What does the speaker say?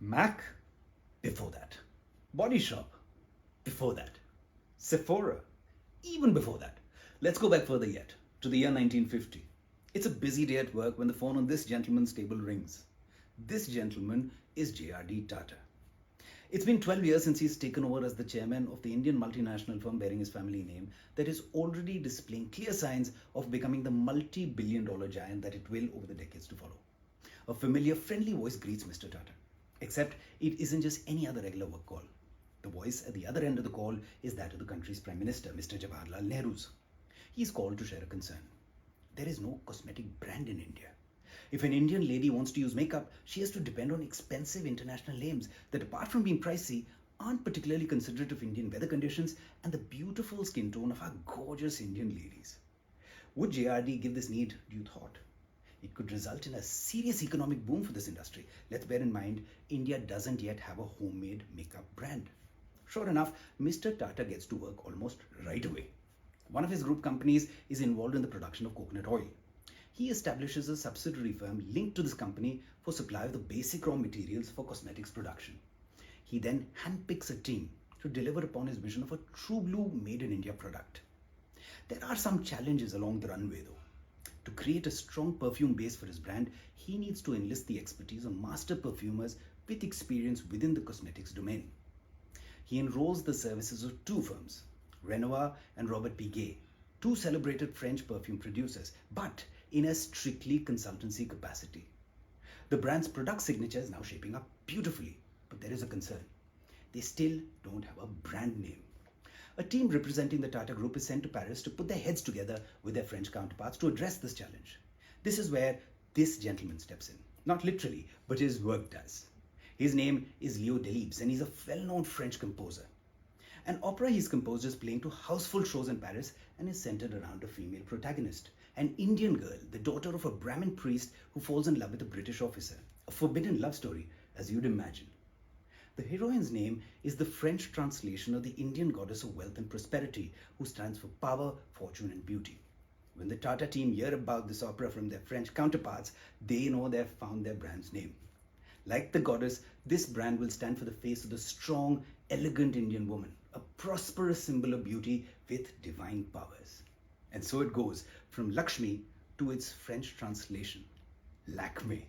Mac, before that. Body Shop, before that. Sephora, even before that. Let's go back further yet, to the year 1950. It's a busy day at work when the phone on this gentleman's table rings. This gentleman is J.R.D. Tata. It's been 12 years since he's taken over as the chairman of the Indian multinational firm bearing his family name that is already displaying clear signs of becoming the multi-billion-dollar giant that it will over the decades to follow. A familiar, friendly voice greets Mr. Tata. Except it isn't just any other regular work call. The voice at the other end of the call is that of the country's Prime Minister, Mr. Jawaharlal Nehru's. He's called to share a concern. There is no cosmetic brand in India. If an Indian lady wants to use makeup, she has to depend on expensive international names that, apart from being pricey, aren't particularly considerate of Indian weather conditions and the beautiful skin tone of our gorgeous Indian ladies. Would JRD give this need due thought? It could result in a serious economic boom for this industry. Let's bear in mind, India doesn't yet have a homemade makeup brand. Sure enough, Mr. Tata gets to work almost right away. One of his group companies is involved in the production of coconut oil. He establishes a subsidiary firm linked to this company for supply of the basic raw materials for cosmetics production. He then handpicks a team to deliver upon his vision of a true blue made in India product. There are some challenges along the runway though. To create a strong perfume base for his brand, he needs to enlist the expertise of master perfumers with experience within the cosmetics domain. He enrolls the services of two firms, Renoir and Robert Piguet, two celebrated French perfume producers, but in a strictly consultancy capacity. The brand's product signature is now shaping up beautifully, but there is a concern. They still don't have a brand name. A team representing the Tata Group is sent to Paris to put their heads together with their French counterparts to address this challenge. This is where this gentleman steps in. Not literally, but his work does. His name is Leo Delibes and he's a well-known French composer. An opera he's composed is playing to houseful shows in Paris and is centered around a female protagonist, an Indian girl, the daughter of a Brahmin priest who falls in love with a British officer. A forbidden love story, as you'd imagine. The heroine's name is the French translation of the Indian goddess of wealth and prosperity, who stands for power, fortune and beauty. When the Tata team hear about this opera from their French counterparts, they know they've found their brand's name. Like the goddess, this brand will stand for the face of the strong, elegant Indian woman, a prosperous symbol of beauty with divine powers. And so it goes from Lakme to its French translation, Lakme.